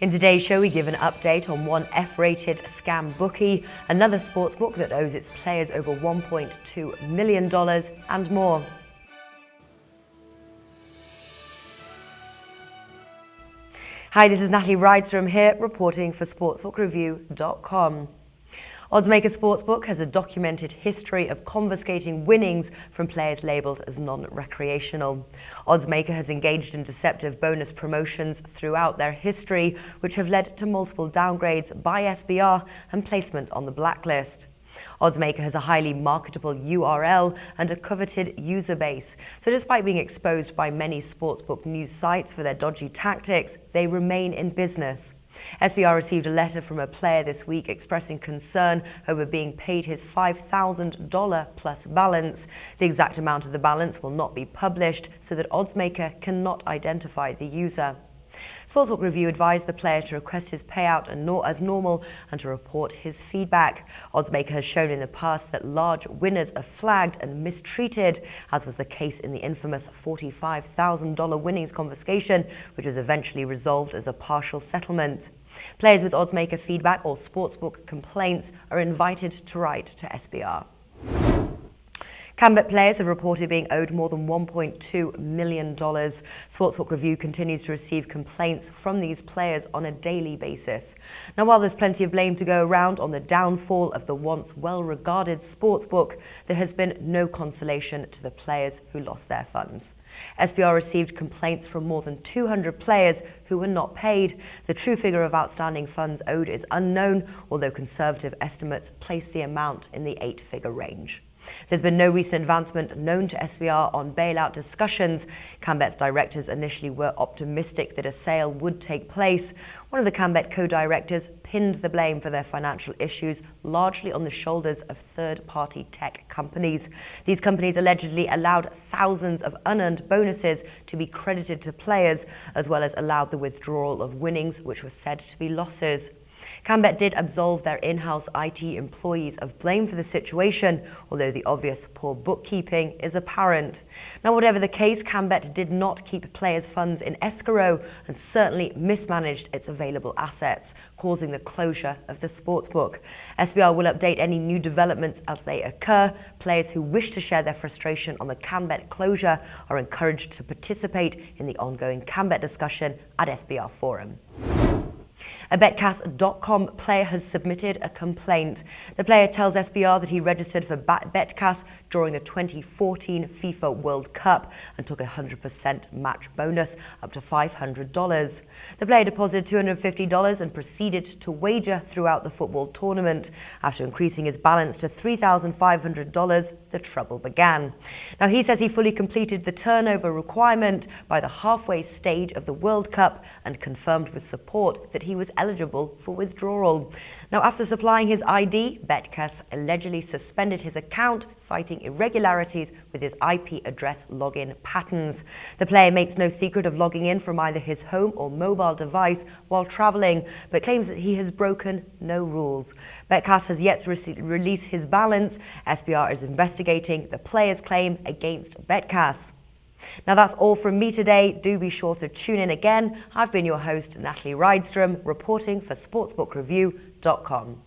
In today's show, we give an update on one F-rated scam bookie, another sportsbook that owes its players over $1.2 million, and more. Hi, this is Natalie Rydstrom here, reporting for sportsbookreview.com. Oddsmaker Sportsbook has a documented history of confiscating winnings from players labelled as non-recreational. Oddsmaker has engaged in deceptive bonus promotions throughout their history, which have led to multiple downgrades by SBR and placement on the blacklist. Oddsmaker has a highly marketable URL and a coveted user base. So despite being exposed by many sportsbook news sites for their dodgy tactics, they remain in business. SBR received a letter from a player this week expressing concern over being paid his $5,000 plus balance. The exact amount of the balance will not be published so that Oddsmaker cannot identify the user. Sportsbook Review advised the player to request his payout as normal and to report his feedback. Oddsmaker has shown in the past that large winners are flagged and mistreated, as was the case in the infamous $45,000 winnings confiscation, which was eventually resolved as a partial settlement. Players with Oddsmaker feedback or sportsbook complaints are invited to write to SBR. Canbet players have reported being owed more than $1.2 million. Sportsbook Review continues to receive complaints from these players on a daily basis. Now, while there's plenty of blame to go around on the downfall of the once well-regarded sportsbook, there has been no consolation to the players who lost their funds. SBR received complaints from more than 200 players who were not paid. The true figure of outstanding funds owed is unknown, although conservative estimates place the amount in the 8-figure range. There's been no recent advancement known to SBR on bailout discussions. Canbet's directors initially were optimistic that a sale would take place. One of the Canbet co-directors pinned the blame for their financial issues largely on the shoulders of third-party tech companies. These companies allegedly allowed thousands of unearned bonuses to be credited to players, as well as allowed the withdrawal of winnings, which were said to be losses. Canbet did absolve their in-house IT employees of blame for the situation, although the obvious poor bookkeeping is apparent. Now, whatever the case, Canbet did not keep players' funds in escrow and certainly mismanaged its available assets, causing the closure of the sportsbook. SBR will update any new developments as they occur. Players who wish to share their frustration on the Canbet closure are encouraged to participate in the ongoing Canbet discussion at SBR Forum. A Betcast.com player has submitted a complaint. The player tells SBR that he registered for Betcast during the 2014 FIFA World Cup and took a 100% match bonus up to $500. The player deposited $250 and proceeded to wager throughout the football tournament. After increasing his balance to $3,500, the trouble began. Now, he says he fully completed the turnover requirement by the halfway stage of the World Cup and confirmed with support that he was eligible for withdrawal. Now, after supplying his ID, Betcast allegedly suspended his account, citing irregularities with his IP address login patterns. The player makes no secret of logging in from either his home or mobile device while traveling, but claims that he has broken no rules. Betcast has yet to release his balance. SBR is investigating the player's claim against Betcast. Now, that's all from me today. Do be sure to tune in again. I've been your host, Natalie Rydstrom, reporting for sportsbookreview.com.